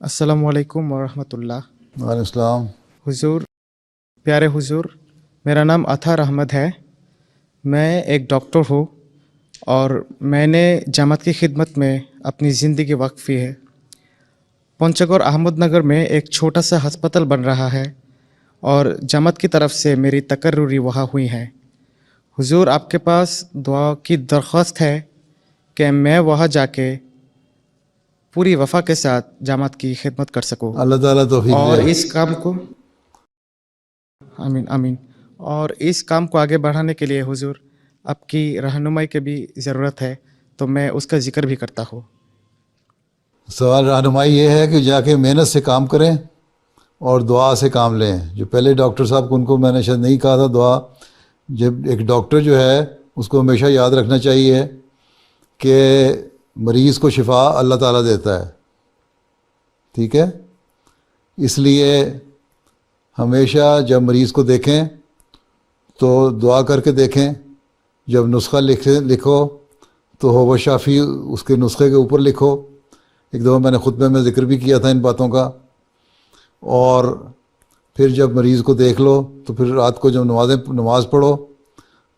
السلام علیکم ورحمۃ اللہ. وعلیکم السلام. حضور، پیارے حضور، میرا نام اطہر احمد ہے. میں ایک ڈاکٹر ہوں اور میں نے جماعت کی خدمت میں اپنی زندگی وقفی ہے. پنچگور احمد نگر میں ایک چھوٹا سا ہسپتال بن رہا ہے اور جماعت کی طرف سے میری تقرری وہاں ہوئی ہے. حضور، آپ کے پاس دعا کی درخواست ہے کہ میں وہاں جا کے پوری وفا کے ساتھ جماعت کی خدمت کر سکوں اللہ تعالیٰ توفیق اور دے. اس کام کو آمین آمین اور اس کام کو آگے بڑھانے کے لیے حضور آپ کی رہنمائی کی بھی ضرورت ہے، تو میں اس کا ذکر بھی کرتا ہوں. سوال رہنمائی یہ ہے کہ جا کے محنت سے کام کریں اور دعا سے کام لیں. جو پہلے ڈاکٹر صاحب ان کو میں نے شاید نہیں کہا تھا دعا. جب ایک ڈاکٹر جو ہے اس کو ہمیشہ یاد رکھنا چاہیے کہ مریض کو شفا اللہ تعالیٰ دیتا ہے. ٹھیک ہے، اس لیے ہمیشہ جب مریض کو دیکھیں تو دعا کر کے دیکھیں. جب نسخہ لکھو تو ہو وہ شافی اس کے نسخے کے اوپر لکھو. ایک دفعہ میں نے خطبے میں ذکر بھی کیا تھا ان باتوں کا. اور پھر جب مریض کو دیکھ لو تو پھر رات کو جب نماز پڑھو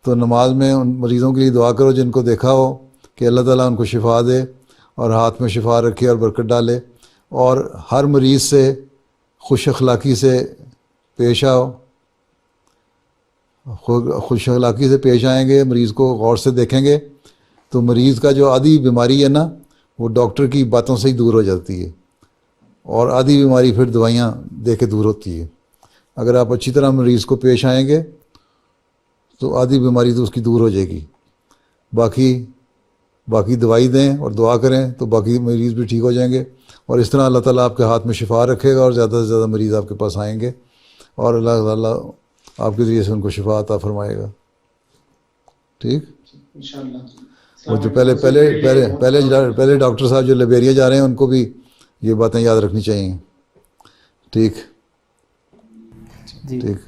تو نماز میں ان مریضوں کے لیے دعا کرو جن کو دیکھا ہو کہ اللہ تعالیٰ ان کو شفا دے اور ہاتھ میں شفا رکھے اور برکت ڈالے. اور ہر مریض سے خوش اخلاقی سے پیش آؤ. خوش اخلاقی سے پیش آئیں گے، مریض کو غور سے دیکھیں گے تو مریض کا جو آدھی بیماری ہے نا وہ ڈاکٹر کی باتوں سے ہی دور ہو جاتی ہے، اور آدھی بیماری پھر دوائیاں دے کے دور ہوتی ہے. اگر آپ اچھی طرح مریض کو پیش آئیں گے تو آدھی بیماری تو اس کی دور ہو جائے گی. باقی دوائی دیں اور دعا کریں تو باقی مریض بھی ٹھیک ہو جائیں گے. اور اس طرح اللہ تعالیٰ آپ کے ہاتھ میں شفا رکھے گا اور زیادہ سے زیادہ مریض آپ کے پاس آئیں گے اور اللہ تعالیٰ آپ کے ذریعے سے ان کو شفا عطا فرمائے گا. ٹھیک. اور جو پہلے ڈاکٹر صاحب جو لائبیریا جا رہے ہیں ان کو بھی یہ باتیں یاد رکھنی چاہیے. ٹھیک. جی ٹھیک.